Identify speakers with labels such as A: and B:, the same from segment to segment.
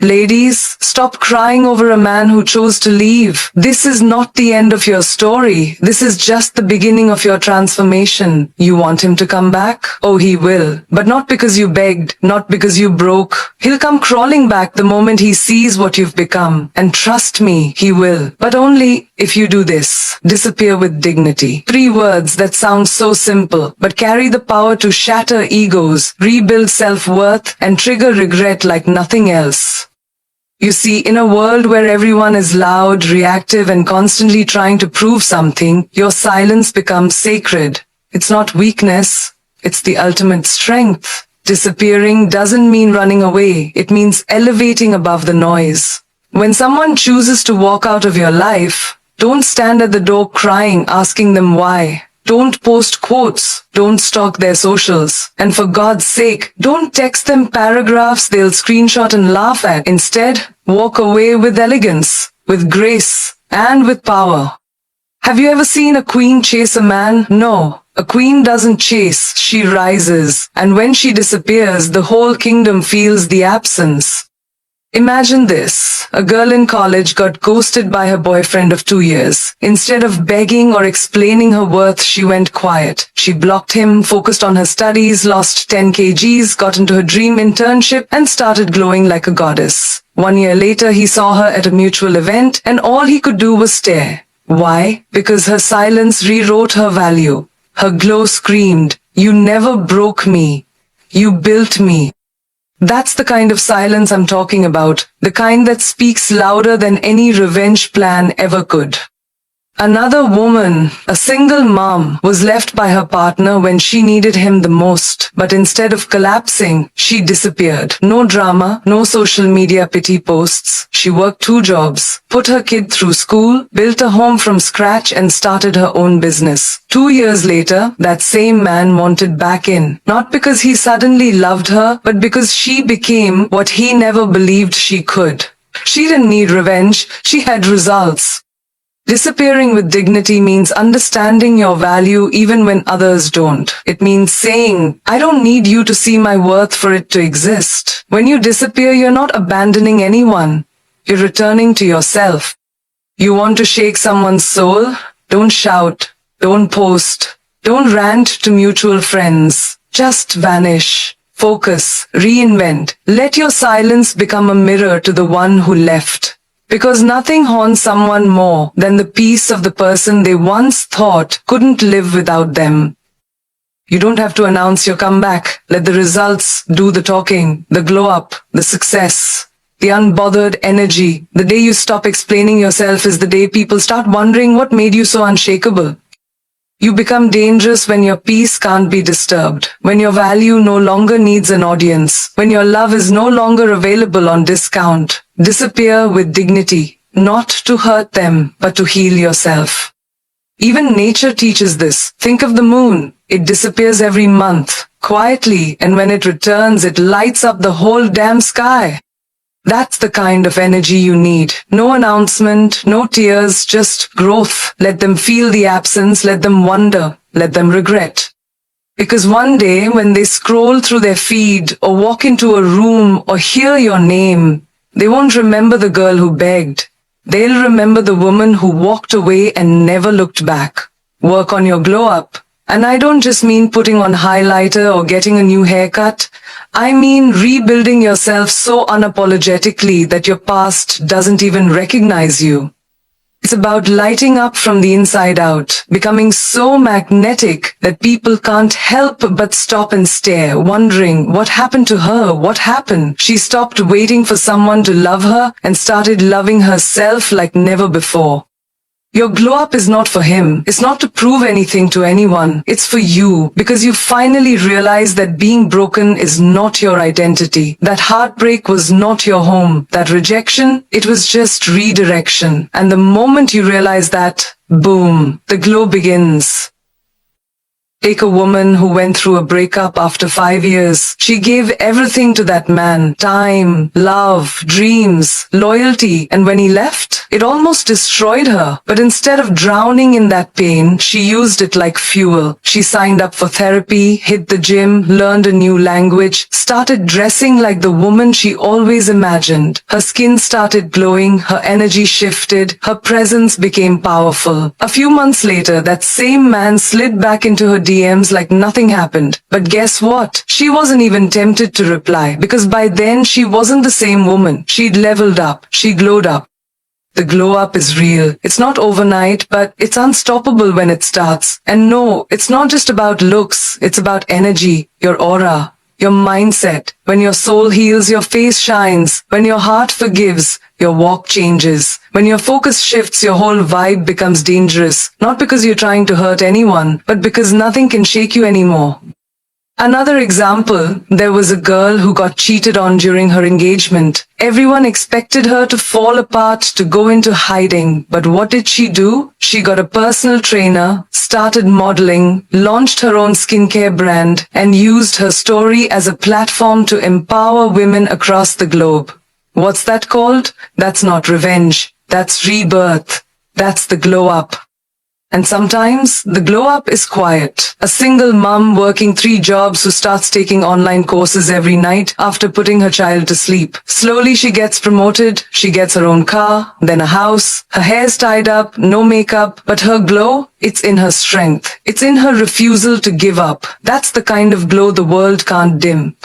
A: Ladies, stop crying over a man who chose to leave. This is not the end of your story. This is just the beginning of your transformation. You want him to come back? Oh, he will. But not because you begged, not because you broke. He'll come crawling back the moment he sees what you've become. And trust me, he will. But only if you do this. Disappear with dignity. 3 words that sound so simple, but carry the power to shatter egos, rebuild self-worth, and trigger regret like nothing else. You see, in a world where everyone is loud, reactive, and constantly trying to prove something, your silence becomes sacred. It's not weakness, it's the ultimate strength. Disappearing doesn't mean running away, it means elevating above the noise. When someone chooses to walk out of your life, don't stand at the door crying, asking them why. Don't post quotes. Don't stalk their socials. And for God's sake, don't text them paragraphs they'll screenshot and laugh at. Instead, walk away with elegance, with grace, and with power. Have you ever seen a queen chase a man? No. A queen doesn't chase, she rises. And when she disappears, the whole kingdom feels the absence. Imagine this. A girl in college got ghosted by her boyfriend of 2 years. Instead of begging or explaining her worth, she went quiet. She blocked him, focused on her studies, lost 10 kgs, got into her dream internship, and started glowing like a goddess. 1 year later, he saw her at a mutual event, and all he could do was stare. Why? Because her silence rewrote her value. Her glow screamed, "You never broke me. You built me." That's the kind of silence I'm talking about, the kind that speaks louder than any revenge plan ever could. Another woman, a single mom, was left by her partner when she needed him the most, but instead of collapsing, she disappeared. No drama, no social media pity posts. She worked 2 jobs, put her kid through school, built a home from scratch, and started her own business. 2 years later, that same man wanted back in, not because he suddenly loved her, but because she became what he never believed she could. She didn't need revenge, she had results. Disappearing with dignity means understanding your value even when others don't. It means saying, "I don't need you to see my worth for it to exist." When you disappear, you're not abandoning anyone. You're returning to yourself. You want to shake someone's soul? Don't shout. Don't post. Don't rant to mutual friends. Just vanish. Focus. Reinvent. Let your silence become a mirror to the one who left. Because nothing haunts someone more than the peace of the person they once thought couldn't live without them. You don't have to announce your comeback. Let the results do the talking, the glow up, the success, the unbothered energy. The day you stop explaining yourself is the day people start wondering what made you so unshakable. You become dangerous when your peace can't be disturbed, when your value no longer needs an audience, when your love is no longer available on discount. Disappear with dignity, not to hurt them, but to heal yourself. Even nature teaches this. Think of the moon. It disappears every month, quietly, and when it returns, it lights up the whole damn sky. That's the kind of energy you need. No announcement, no tears, just growth. Let them feel the absence, let them wonder, let them regret. Because one day, when they scroll through their feed, or walk into a room, or hear your name, they won't remember the girl who begged. They'll remember the woman who walked away and never looked back. Work on your glow up. And I don't just mean putting on highlighter or getting a new haircut. I mean rebuilding yourself so unapologetically that your past doesn't even recognize you. It's about lighting up from the inside out, becoming so magnetic that people can't help but stop and stare, wondering what happened to her, what happened. She stopped waiting for someone to love her and started loving herself like never before. Your glow up is not for him. It's not to prove anything to anyone. It's for you, because you finally realize that being broken is not your identity. That heartbreak was not your home. That rejection, it was just redirection. And the moment you realize that, boom, the glow begins. Take a woman who went through a breakup after 5 years. She gave everything to that man. Time, love, dreams, loyalty. And when he left, it almost destroyed her. But instead of drowning in that pain, she used it like fuel. She signed up for therapy, hit the gym, learned a new language, started dressing like the woman she always imagined. Her skin started glowing, her energy shifted, her presence became powerful. A few months later, that same man slid back into her DMs like nothing happened. But guess what? She wasn't even tempted to reply, because by then she wasn't the same woman. She'd leveled up. She glowed up. The glow up is real. It's not overnight, but it's unstoppable when it starts. And no, it's not just about looks. It's about energy, your aura, your mindset. When your soul heals, your face shines. When your heart forgives, your walk changes. When your focus shifts, your whole vibe becomes dangerous. Not because you're trying to hurt anyone, but because nothing can shake you anymore. Another example, there was a girl who got cheated on during her engagement. Everyone expected her to fall apart, to go into hiding. But what did she do? She got a personal trainer, started modeling, launched her own skincare brand, and used her story as a platform to empower women across the globe. What's that called? That's not revenge. That's rebirth. That's the glow up. And sometimes, the glow up is quiet. A single mom working 3 jobs who starts taking online courses every night after putting her child to sleep. Slowly she gets promoted, she gets her own car, then a house, her hair's tied up, no makeup, but her glow, it's in her strength. It's in her refusal to give up. That's the kind of glow the world can't dim.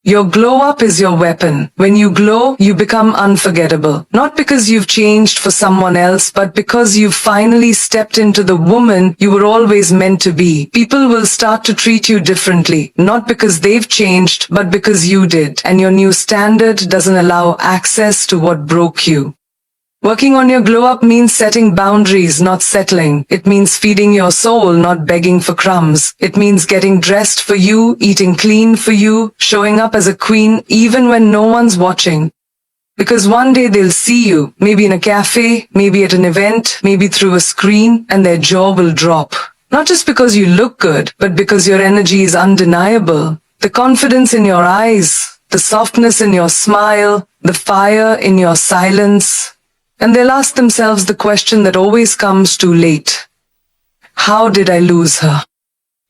A: Your glow up is your weapon. When you glow, you become unforgettable. Not because you've changed for someone else, but because you've finally stepped into the woman you were always meant to be. People will start to treat you differently, not because they've changed, but because you did. And your new standard doesn't allow access to what broke you. Working on your glow up means setting boundaries, not settling. It means feeding your soul, not begging for crumbs. It means getting dressed for you, eating clean for you, showing up as a queen even when no one's watching. Because one day they'll see you, maybe in a cafe, maybe at an event, maybe through a screen, and their jaw will drop. Not just because you look good, but because your energy is undeniable. The confidence in your eyes, the softness in your smile, the fire in your silence. And they'll ask themselves the question that always comes too late. How did I lose her?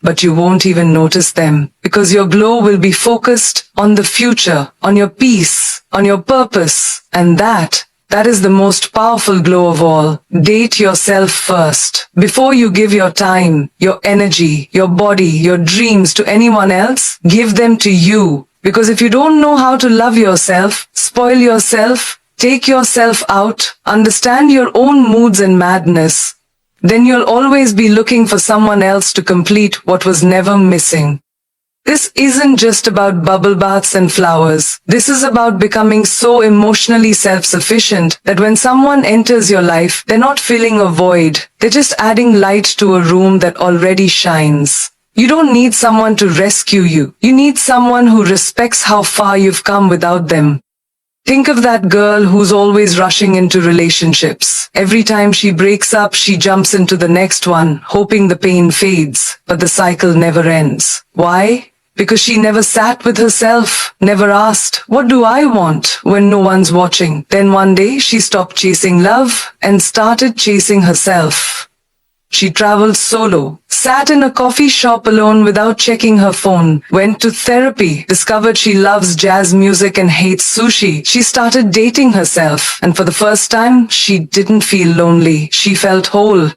A: But you won't even notice them, because your glow will be focused on the future, on your peace, on your purpose. And that is the most powerful glow of all. Date yourself first. Before you give your time, your energy, your body, your dreams to anyone else, give them to you. Because if you don't know how to love yourself, spoil yourself, take yourself out, understand your own moods and madness, then you'll always be looking for someone else to complete what was never missing. This isn't just about bubble baths and flowers. This is about becoming so emotionally self-sufficient that when someone enters your life, they're not filling a void. They're just adding light to a room that already shines. You don't need someone to rescue you. You need someone who respects how far you've come without them. Think of that girl who's always rushing into relationships. Every time she breaks up, she jumps into the next one, hoping the pain fades. But the cycle never ends. Why? Because she never sat with herself, never asked, what do I want when no one's watching? Then one day she stopped chasing love and started chasing herself. She traveled solo, sat in a coffee shop alone without checking her phone, went to therapy, discovered she loves jazz music and hates sushi. She started dating herself, and for the first time, she didn't feel lonely. She felt whole.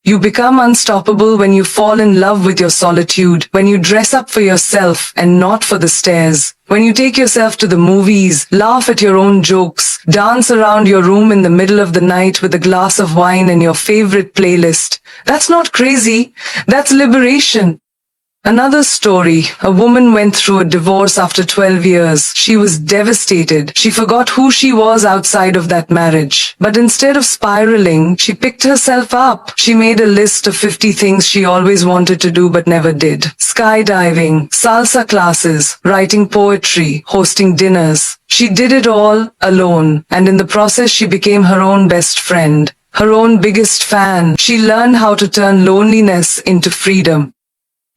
A: You become unstoppable when you fall in love with your solitude, when you dress up for yourself and not for the stares, when you take yourself to the movies, laugh at your own jokes, dance around your room in the middle of the night with a glass of wine and your favorite playlist. That's not crazy. That's liberation. Another story. A woman went through a divorce after 12 years. She was devastated. She forgot who she was outside of that marriage. But instead of spiraling, she picked herself up. She made a list of 50 things she always wanted to do but never did. Skydiving, salsa classes, writing poetry, hosting dinners. She did it all alone. And in the process, she became her own best friend, her own biggest fan. She learned how to turn loneliness into freedom.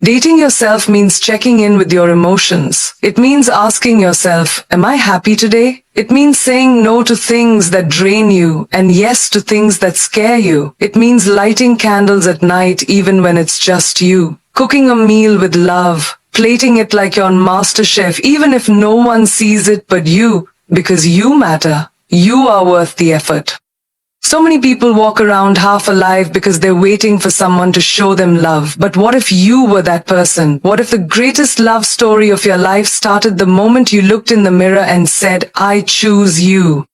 A: Dating yourself means checking in with your emotions. It means asking yourself, am I happy today? It means saying no to things that drain you and yes to things that scare you. It means lighting candles at night even when it's just you. Cooking a meal with love, plating it like you're on MasterChef even if no one sees it but you, because you matter. You are worth the effort. So many people walk around half alive because they're waiting for someone to show them love. But what if you were that person? What if the greatest love story of your life started the moment you looked in the mirror and said, I choose you?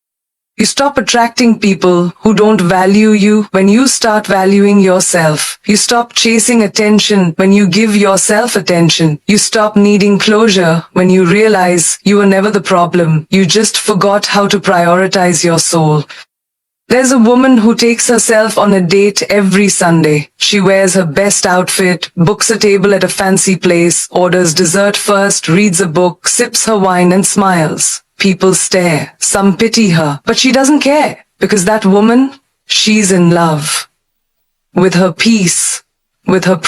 A: You stop attracting people who don't value you when you start valuing yourself. You stop chasing attention when you give yourself attention. You stop needing closure when you realize you were never the problem. You just forgot how to prioritize your soul. There's a woman who takes herself on a date every Sunday. She wears her best outfit, books a table at a fancy place, orders dessert first, reads a book, sips her wine and smiles. People stare. Some pity her. But she doesn't care. Because that woman, she's in love. With her peace. With her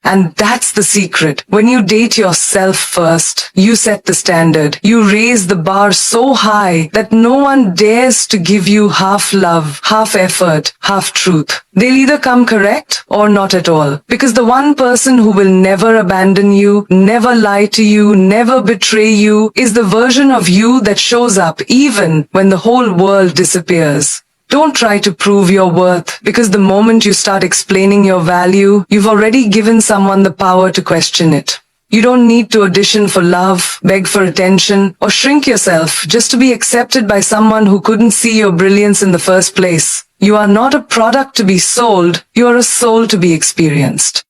A: And that's the secret. When you date yourself first, you set the standard. You raise the bar so high that no one dares to give you half love, half effort, half truth. They'll either come correct or not at all. Because the one person who will never abandon you, never lie to you, never betray you, is the version of you that shows up even when the whole world disappears. Don't try to prove your worth, because the moment you start explaining your value, you've already given someone the power to question it. You don't need to audition for love, beg for attention, or shrink yourself just to be accepted by someone who couldn't see your brilliance in the first place. You are not a product to be sold, you are a soul to be experienced.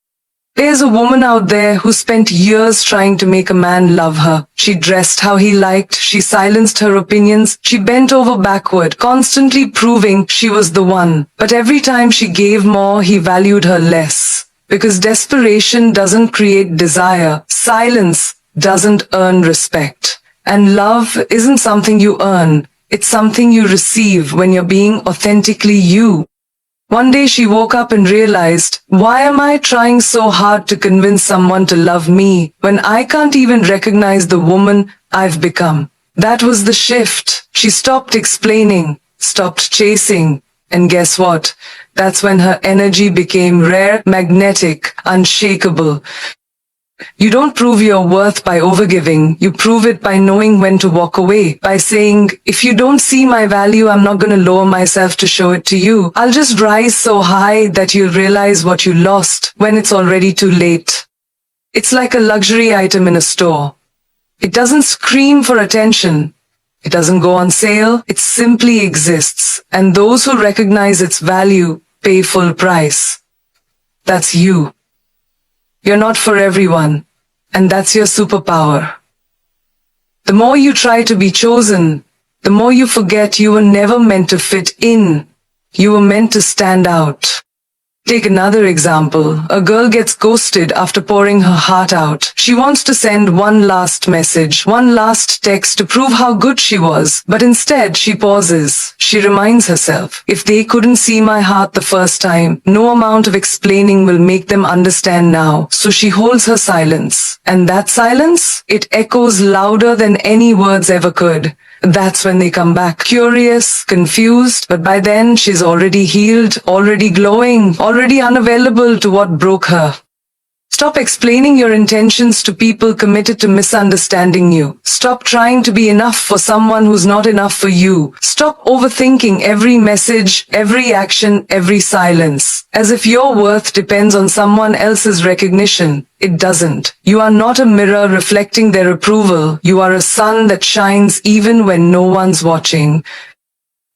A: There's a woman out there who spent years trying to make a man love her. She dressed how he liked, she silenced her opinions, she bent over backward, constantly proving she was the one. But every time she gave more, he valued her less. Because desperation doesn't create desire, silence doesn't earn respect. And love isn't something you earn, it's something you receive when you're being authentically you. One day she woke up and realized, why am I trying so hard to convince someone to love me when I can't even recognize the woman I've become? That was the shift. She stopped explaining, stopped chasing, and guess what? That's when her energy became rare, magnetic, unshakable. You don't prove your worth by overgiving. You prove it by knowing when to walk away. By saying, if you don't see my value, I'm not going to lower myself to show it to you. I'll just rise so high that you'll realize what you lost when it's already too late. It's like a luxury item in a store. It doesn't scream for attention. It doesn't go on sale. It simply exists. And those who recognize its value pay full price. That's you. You're not for everyone, and that's your superpower. The more you try to be chosen, the more you forget you were never meant to fit in. You were meant to stand out. Take another example. A girl gets ghosted after pouring her heart out. She wants to send one last message, one last text to prove how good she was. But instead, she pauses. She reminds herself, if they couldn't see my heart the first time, no amount of explaining will make them understand now. So she holds her silence. And that silence, it echoes louder than any words ever could. That's when they come back, curious, confused, but by then she's already healed, already glowing, already unavailable to what broke her. Stop explaining your intentions to people committed to misunderstanding you. Stop trying to be enough for someone who's not enough for you. Stop overthinking every message, every action, every silence, as if your worth depends on someone else's recognition. It doesn't. You are not a mirror reflecting their approval. You are a sun that shines even when no one's watching.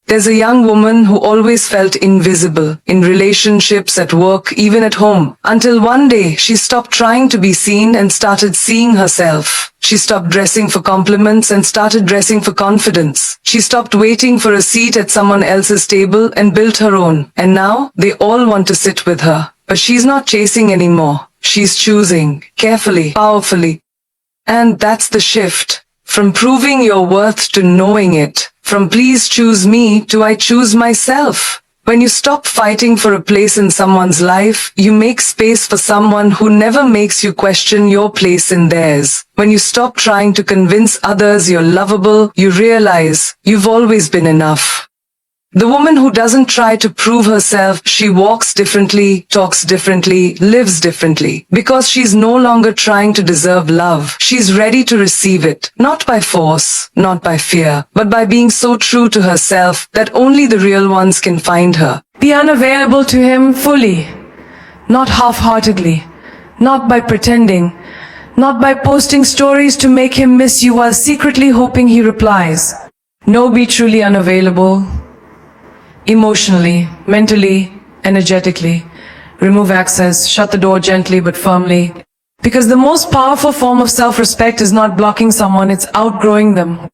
A: There's a young woman who always felt invisible, in relationships, at work, even at home, until one day she stopped trying to be seen and started seeing herself. She stopped dressing for compliments and started dressing for confidence. She stopped waiting for a seat at someone else's table and built her own. And now, they all want to sit with her. But she's not chasing anymore. She's choosing, carefully, powerfully. And that's the shift. From proving your worth to knowing it. From please choose me to I choose myself. When you stop fighting for a place in someone's life, you make space for someone who never makes you question your place in theirs. When you stop trying to convince others you're lovable, you realize you've always been enough. The woman who doesn't try to prove herself, she walks differently, talks differently, lives differently. Because she's no longer trying to deserve love. She's ready to receive it. Not by force, not by fear, but by being so true to herself that only the real ones can find her.
B: Be unavailable to him fully, not half-heartedly, not by pretending, not by posting stories to make him miss you while secretly hoping he replies. No, be truly unavailable. Emotionally, mentally, energetically. Remove access, shut the door gently but firmly. Because the most powerful form of self-respect is not blocking someone, it's outgrowing them.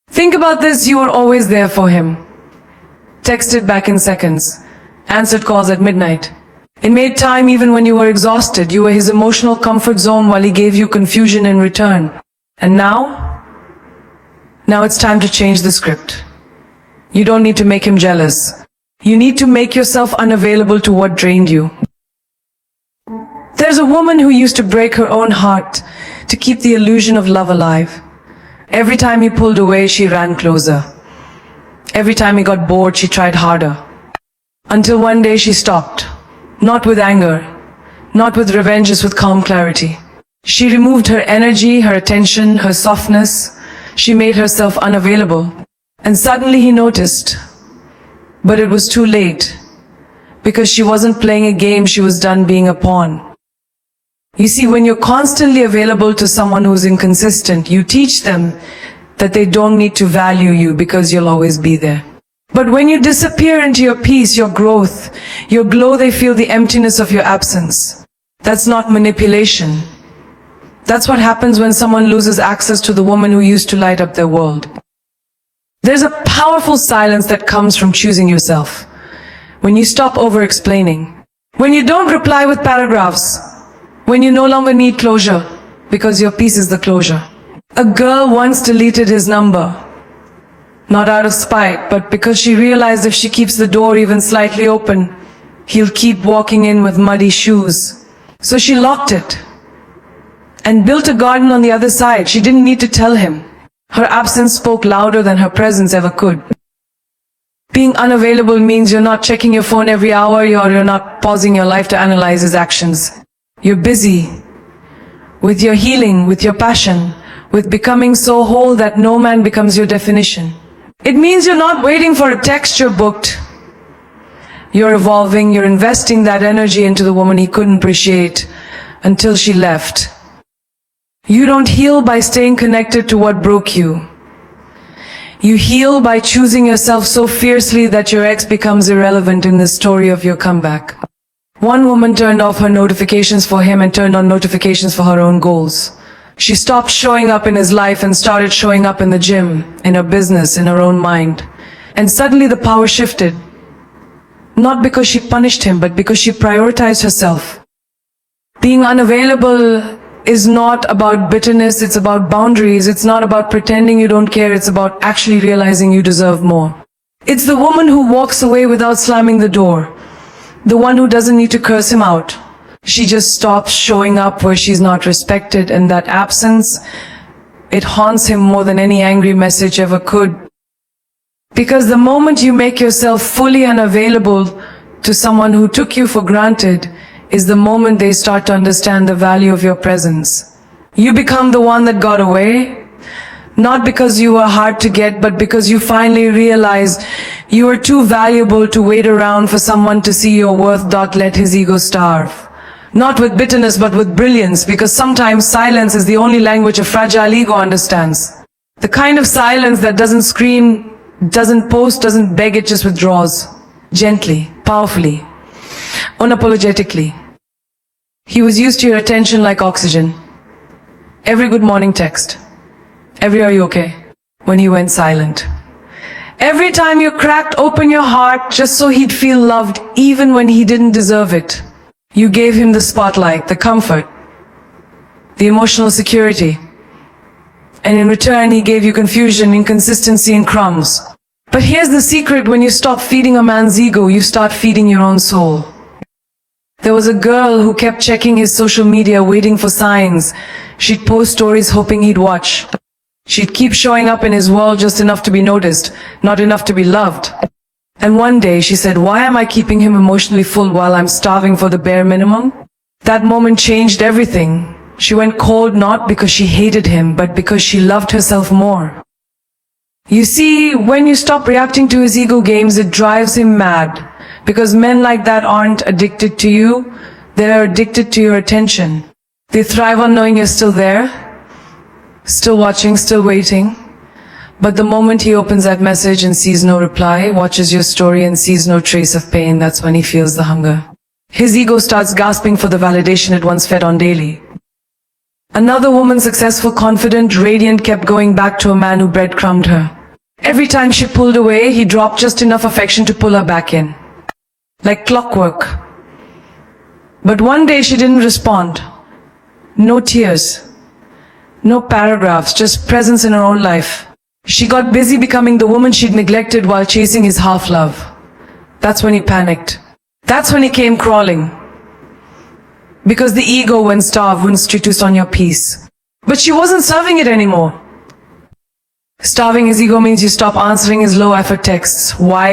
B: Think about this, you were always there for him. Texted back in seconds. Answered calls at midnight. And made time even when you were exhausted. You were his emotional comfort zone while he gave you confusion in return. And now? Now it's time to change the script. You don't need to make him jealous. You need to make yourself unavailable to what drained you. There's a woman who used to break her own heart to keep the illusion of love alive. Every time he pulled away, she ran closer. Every time he got bored, she tried harder. Until one day she stopped. Not with anger, not with revenge, just with calm clarity. She removed her energy, her attention, her softness. She made herself unavailable. And suddenly he noticed. But it was too late. Because she wasn't playing a game, she was done being a pawn. You see, when you're constantly available to someone who's inconsistent, you teach them that they don't need to value you because you'll always be there. But when you disappear into your peace, your growth, your glow, they feel the emptiness of your absence. That's not manipulation. That's what happens when someone loses access to the woman who used to light up their world. There's a powerful silence that comes from choosing yourself. When you stop over-explaining. When you don't reply with paragraphs. When you no longer need closure, because your peace is the closure. A girl once deleted his number. Not out of spite, but because she realized if she keeps the door even slightly open, he'll keep walking in with muddy shoes. So she locked it. And built a garden on the other side. She didn't need to tell him. Her absence spoke louder than her presence ever could. Being unavailable means you're not checking your phone every hour, or you're not pausing your life to analyze his actions. You're busy with your healing, with your passion, with becoming so whole that no man becomes your definition. It means you're not waiting for a text you're booked. You're evolving, you're investing that energy into the woman he couldn't appreciate until she left. You don't heal by staying connected to what broke you. You heal by choosing yourself so fiercely that your ex becomes irrelevant in the story of your comeback. One woman turned off her notifications for him and turned on notifications for her own goals. She stopped showing up in his life and started showing up in the gym, in her business, in her own mind. And suddenly the power shifted. Not because she punished him, but because she prioritized herself. Being unavailable is not about bitterness, it's about boundaries. It's not about pretending you don't care, it's about actually realizing you deserve more. It's the woman who walks away without slamming the door. The one who doesn't need to curse him out. She just stops showing up where she's not respected, and that absence, it haunts him more than any angry message ever could. Because the moment you make yourself fully unavailable to someone who took you for granted, is the moment they start to understand the value of your presence. You become the one that got away, not because you were hard to get, but because you finally realized you were too valuable to wait around for someone to see your worth. Let his ego starve. Not with bitterness, but with brilliance, because sometimes silence is the only language a fragile ego understands. The kind of silence that doesn't scream, doesn't post, doesn't beg, it just withdraws. Gently, powerfully, unapologetically. He was used to your attention like oxygen. Every good morning text. Every "are you okay?" when he went silent. Every time you cracked open your heart just so he'd feel loved, even when he didn't deserve it. You gave him the spotlight, the comfort, the emotional security. And in return, he gave you confusion, inconsistency, and crumbs. But here's the secret: when you stop feeding a man's ego, you start feeding your own soul. There was a girl who kept checking his social media, waiting for signs. She'd post stories hoping he'd watch. She'd keep showing up in his world just enough to be noticed, not enough to be loved. And one day she said, "Why am I keeping him emotionally full while I'm starving for the bare minimum?" That moment changed everything. She went cold not because she hated him, but because she loved herself more. You see, when you stop reacting to his ego games, it drives him mad. Because men like that aren't addicted to you, they're addicted to your attention. They thrive on knowing you're still there, still watching, still waiting. But the moment he opens that message and sees no reply, watches your story and sees no trace of pain, that's when he feels the hunger. His ego starts gasping for the validation it once fed on daily. Another woman, successful, confident, radiant, kept going back to a man who breadcrumbed her. Every time she pulled away, he dropped just enough affection to pull her back in. Like clockwork. But one day she didn't respond. No tears. No paragraphs, just presence in her own life. She got busy becoming the woman she'd neglected while chasing his half-love. That's when he panicked. That's when he came crawling. Because the ego, when starved, wouldn't treat on your peace. But she wasn't serving it anymore. Starving his ego means you stop answering his low-effort texts. Why?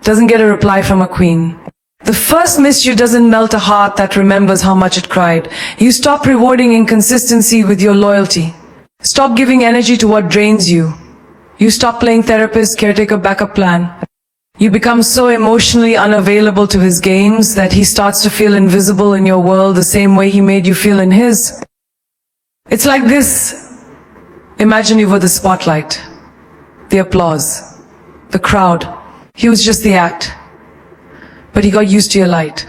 B: Doesn't get a reply from a queen. The first miss you doesn't melt a heart that remembers how much it cried. You stop rewarding inconsistency with your loyalty. Stop giving energy to what drains you. You stop playing therapist, caretaker, backup plan. You become so emotionally unavailable to his games that he starts to feel invisible in your world the same way he made you feel in his. It's like this. Imagine you were the spotlight, the applause, the crowd. He was just the act. But he got used to your light.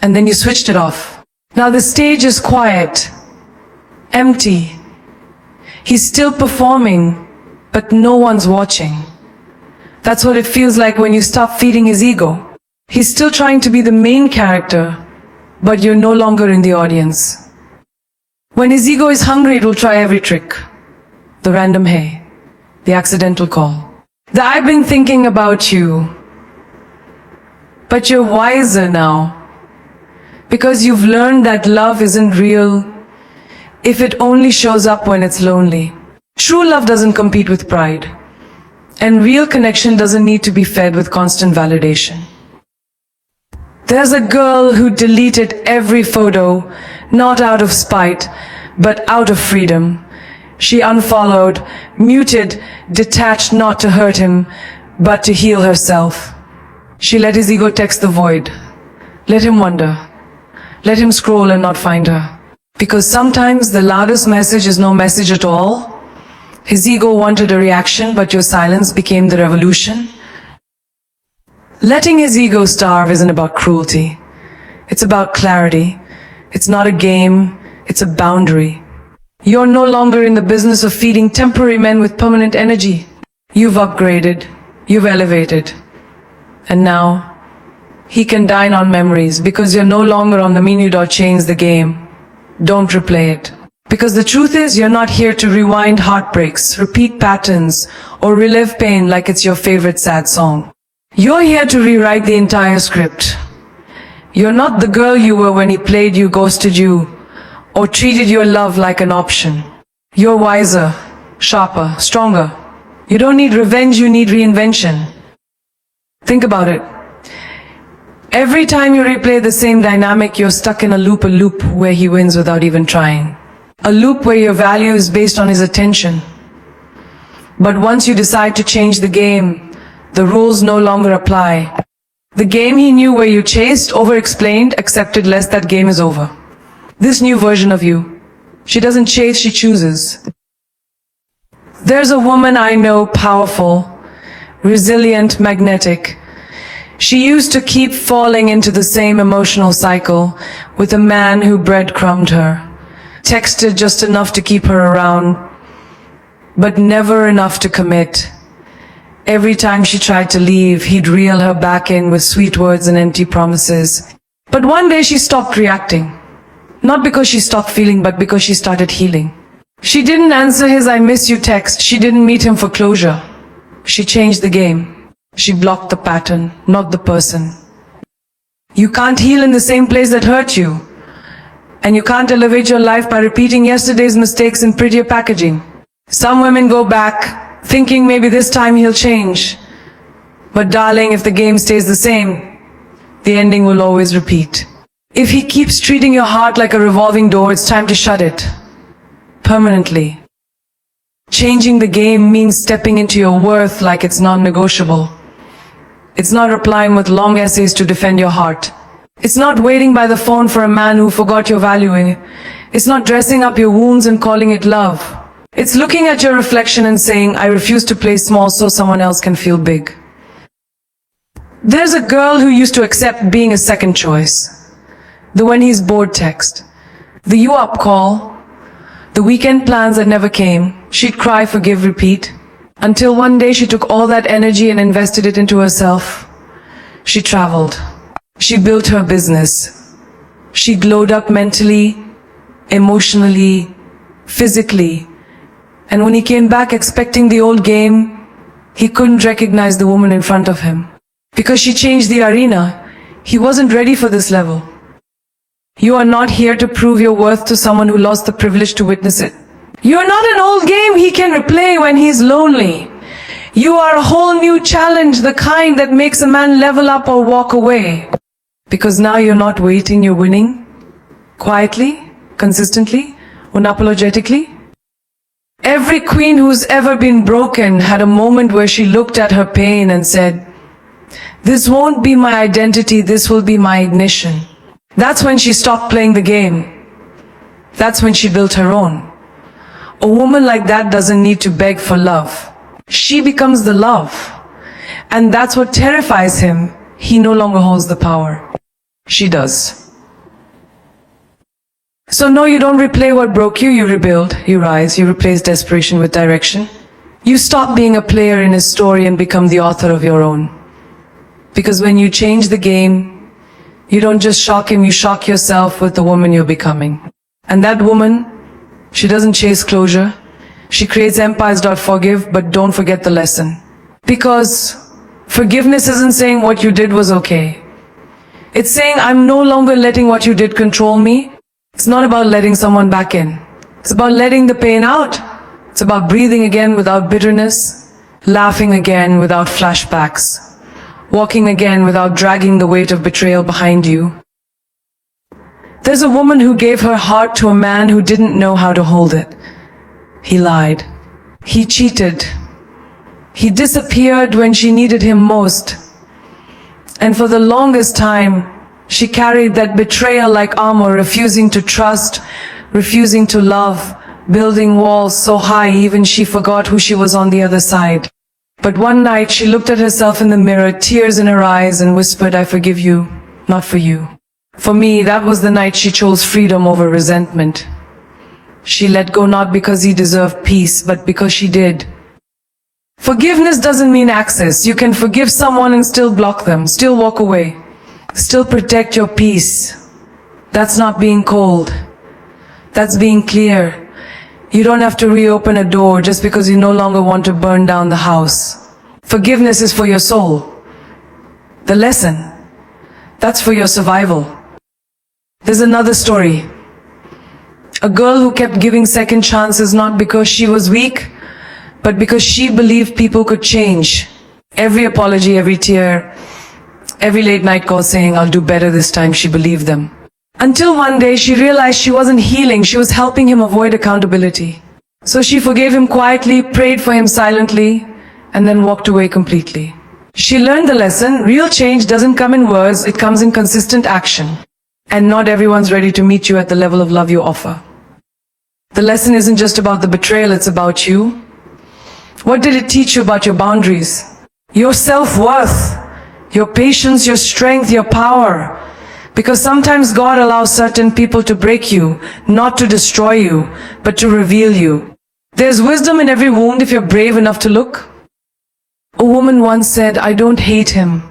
B: And then you switched it off. Now the stage is quiet, empty. He's still performing, but no one's watching. That's what it feels like when you stop feeding his ego. He's still trying to be the main character, but you're no longer in the audience. When his ego is hungry, it will try every trick. The random hey, the accidental call. The "I've been thinking about you." But you're wiser now. Because you've learned that love isn't real if it only shows up when it's lonely. True love doesn't compete with pride. And real connection doesn't need to be fed with constant validation. There's a girl who deleted every photo, not out of spite, but out of freedom. She unfollowed, muted, detached, not to hurt him, but to heal herself. She let his ego text the void. Let him wonder. Let him scroll and not find her. Because sometimes the loudest message is no message at all. His ego wanted a reaction, but your silence became the revolution. Letting his ego starve isn't about cruelty. It's about clarity. It's not a game, it's a boundary. You're no longer in the business of feeding temporary men with permanent energy. You've upgraded. You've elevated. And now, he can dine on memories because you're no longer on the menu. Change the game. Don't replay it. Because the truth is, you're not here to rewind heartbreaks, repeat patterns, or relive pain like it's your favorite sad song. You're here to rewrite the entire script. You're not the girl you were when he played you, ghosted you, or treated your love like an option. You're wiser, sharper, stronger. You don't need revenge, you need reinvention. Think about it. Every time you replay the same dynamic, you're stuck in a loop where he wins without even trying. A loop where your value is based on his attention. But once you decide to change the game, the rules no longer apply. The game he knew where you chased, over-explained, accepted less, that game is over. This new version of you, she doesn't chase, she chooses. There's a woman I know, powerful, resilient, magnetic. She used to keep falling into the same emotional cycle with a man who breadcrumbed her. Texted just enough to keep her around, but never enough to commit. Every time she tried to leave, he'd reel her back in with sweet words and empty promises. But one day she stopped reacting. Not because she stopped feeling, but because she started healing. She didn't answer his "I miss you" text. She didn't meet him for closure. She changed the game. She blocked the pattern, not the person. You can't heal in the same place that hurt you. And you can't elevate your life by repeating yesterday's mistakes in prettier packaging. Some women go back, thinking maybe this time he'll change. But darling, if the game stays the same, the ending will always repeat. If he keeps treating your heart like a revolving door, it's time to shut it. Permanently. Changing the game means stepping into your worth like it's non-negotiable. It's not replying with long essays to defend your heart. It's not waiting by the phone for a man who forgot your value. It's not dressing up your wounds and calling it love. It's looking at your reflection and saying, I refuse to play small so someone else can feel big. There's a girl who used to accept being a second choice. The when he's bored text. The you up call. The weekend plans that never came. She'd cry, forgive, repeat. Until one day she took all that energy and invested it into herself. She traveled. She built her business. She glowed up mentally, emotionally, physically. And when he came back expecting the old game, he couldn't recognize the woman in front of him. Because she changed the arena, he wasn't ready for this level. You are not here to prove your worth to someone who lost the privilege to witness it. You are not an old game he can replay when he's lonely. You are a whole new challenge, the kind that makes a man level up or walk away. Because now you're not waiting, you're winning. Quietly, consistently, unapologetically. Every queen who's ever been broken had a moment where she looked at her pain and said, this won't be my identity, this will be my ignition. That's when she stopped playing the game. That's when she built her own. A woman like that doesn't need to beg for love. She becomes the love. And that's what terrifies him. He no longer holds the power. She does. So no, you don't replay what broke you, you rebuild, you rise, you replace desperation with direction. You stop being a player in his story and become the author of your own. Because when you change the game, you don't just shock him, you shock yourself with the woman you're becoming. And that woman, she doesn't chase closure. She creates empires. Forgive, but don't forget the lesson. Because forgiveness isn't saying what you did was okay. It's saying I'm no longer letting what you did control me. It's not about letting someone back in. It's about letting the pain out. It's about breathing again without bitterness, laughing again without flashbacks, walking again without dragging the weight of betrayal behind you. There's a woman who gave her heart to a man who didn't know how to hold it. He lied. He cheated. He disappeared when she needed him most. And for the longest time, she carried that betrayal like armor, refusing to trust, refusing to love, building walls so high even she forgot who she was on the other side. But one night she looked at herself in the mirror, tears in her eyes, and whispered, I forgive you, not for you. For me, that was the night she chose freedom over resentment. She let go not because he deserved peace, but because she did. Forgiveness doesn't mean access. You can forgive someone and still block them, still walk away, still protect your peace. That's not being cold. That's being clear. You don't have to reopen a door just because you no longer want to burn down the house. Forgiveness is for your soul. The lesson, that's for your survival. There's another story. A girl who kept giving second chances not because she was weak, but because she believed people could change. Every apology, every tear, every late night call saying, I'll do better this time, she believed them. Until one day she realized she wasn't healing, she was helping him avoid accountability. So she forgave him quietly, prayed for him silently, and then walked away completely. She learned the lesson, real change doesn't come in words, it comes in consistent action. And not everyone's ready to meet you at the level of love you offer. The lesson isn't just about the betrayal, it's about you. What did it teach you about your boundaries? Your self-worth, your patience, your strength, your power. Because sometimes God allows certain people to break you, not to destroy you, but to reveal you. There's wisdom in every wound if you're brave enough to look. A woman once said, I don't hate him.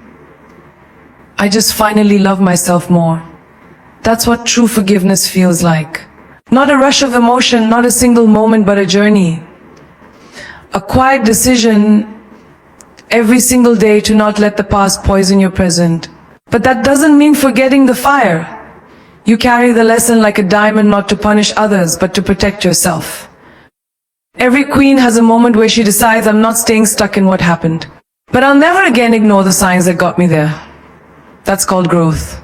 B: I just finally love myself more. That's what true forgiveness feels like. Not a rush of emotion, not a single moment, but a journey. A quiet decision every single day to not let the past poison your present. But that doesn't mean forgetting the fire. You carry the lesson like a diamond, not to punish others, but to protect yourself. Every queen has a moment where she decides, I'm not staying stuck in what happened, but I'll never again ignore the signs that got me there. That's called growth.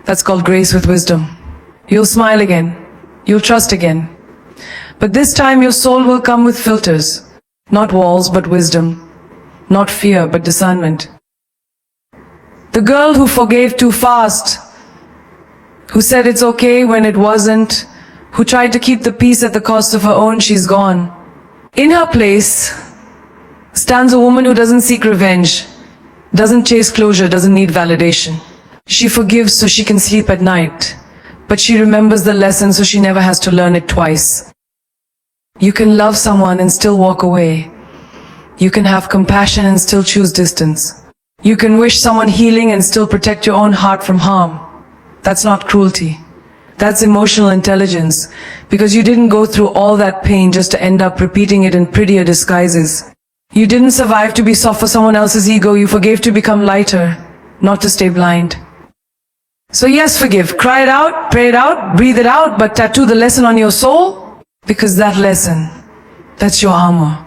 B: That's called grace with wisdom. You'll smile again. You'll trust again. But this time your soul will come with filters. Not walls, but wisdom. Not fear, but discernment. The girl who forgave too fast, who said it's okay when it wasn't, who tried to keep the peace at the cost of her own, she's gone. In her place stands a woman who doesn't seek revenge, doesn't chase closure, doesn't need validation. She forgives so she can sleep at night, but she remembers the lesson so she never has to learn it twice. You can love someone and still walk away. You can have compassion and still choose distance. You can wish someone healing and still protect your own heart from harm. That's not cruelty. That's emotional intelligence, because you didn't go through all that pain just to end up repeating it in prettier disguises. You didn't survive to be soft for someone else's ego. You forgave to become lighter, not to stay blind. So yes, forgive. Cry it out, pray it out, breathe it out, but tattoo the lesson on your soul, because that lesson, that's your armor.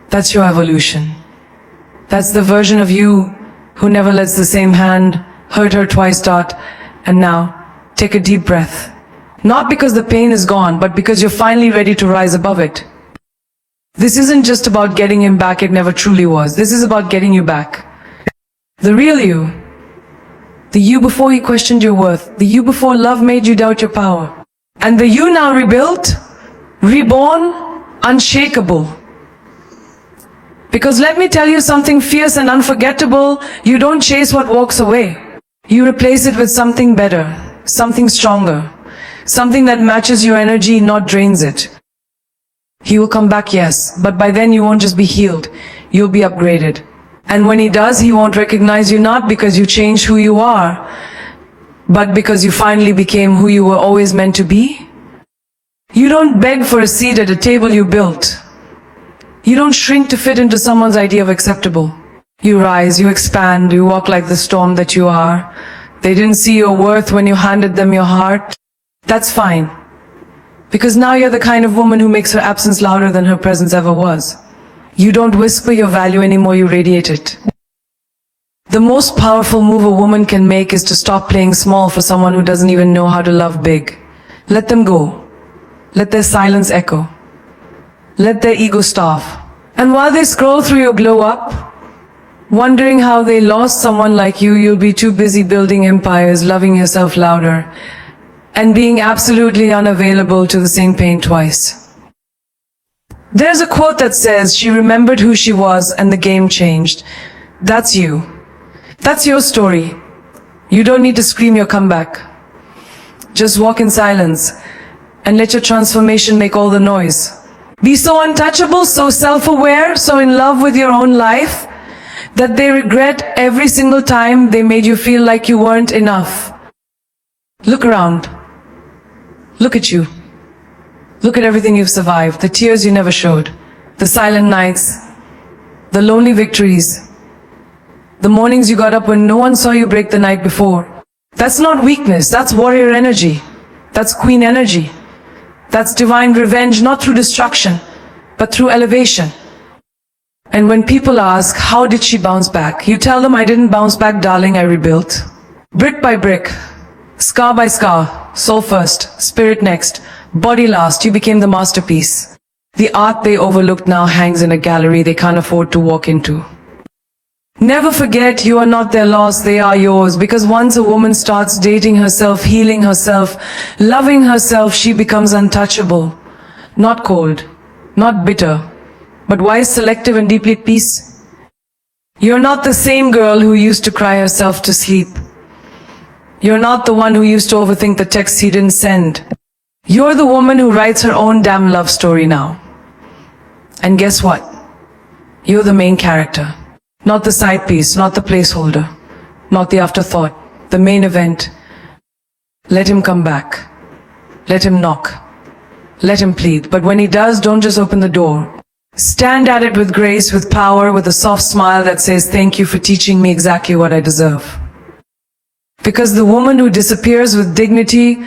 B: That's your evolution. That's the version of you who never lets the same hand hurt her twice. And now, take a deep breath. Not because the pain is gone, but because you're finally ready to rise above it. This isn't just about getting him back, it never truly was. This is about getting you back. The real you. The you before he questioned your worth. The you before love made you doubt your power. And the you now rebuilt, reborn, unshakable. Because let me tell you something fierce and unforgettable, you don't chase what walks away. You replace it with something better, something stronger, something that matches your energy, not drains it. He will come back, yes, but by then you won't just be healed, you'll be upgraded. And when he does, he won't recognize you, not because you changed who you are, but because you finally became who you were always meant to be. You don't beg for a seat at a table you built. You don't shrink to fit into someone's idea of acceptable. You rise, you expand, you walk like the storm that you are. They didn't see your worth when you handed them your heart. That's fine. Because now you're the kind of woman who makes her absence louder than her presence ever was. You don't whisper your value anymore, you radiate it. The most powerful move a woman can make is to stop playing small for someone who doesn't even know how to love big. Let them go. Let their silence echo. Let their ego starve. And while they scroll through your glow up, wondering how they lost someone like you, you'll be too busy building empires, loving yourself louder, and being absolutely unavailable to the same pain twice. There's a quote that says, she remembered who she was and the game changed. That's you. That's your story. You don't need to scream your comeback. Just walk in silence and let your transformation make all the noise. Be so untouchable, so self-aware, so in love with your own life, that they regret every single time they made you feel like you weren't enough. Look around. Look at you. Look at everything you've survived, the tears you never showed, the silent nights, the lonely victories, the mornings you got up when no one saw you break the night before. That's not weakness, that's warrior energy. That's queen energy. That's divine revenge, not through destruction, but through elevation. And when people ask, how did she bounce back? You tell them, I didn't bounce back, darling, I rebuilt. Brick by brick, scar by scar, soul first, spirit next, body last, you became the masterpiece. The art they overlooked now hangs in a gallery they can't afford to walk into. Never forget, you are not their loss, they are yours. Because once a woman starts dating herself, healing herself, loving herself, she becomes untouchable. Not cold, not bitter, but wise, selective, and deeply at peace. You're not the same girl who used to cry herself to sleep. You're not the one who used to overthink the texts he didn't send. You're the woman who writes her own damn love story now. And guess what? You're the main character. Not the side piece, not the placeholder, not the afterthought, the main event. Let him come back. Let him knock. Let him plead. But when he does, don't just open the door. Stand at it with grace, with power, with a soft smile that says, thank you for teaching me exactly what I deserve. Because the woman who disappears with dignity,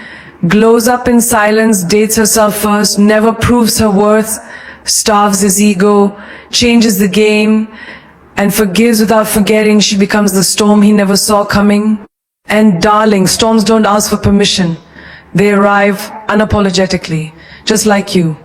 B: glows up in silence, dates herself first, never proves her worth, starves his ego, changes the game, and forgives without forgetting, she becomes the storm he never saw coming. And darling, storms don't ask for permission. They arrive unapologetically, just like you.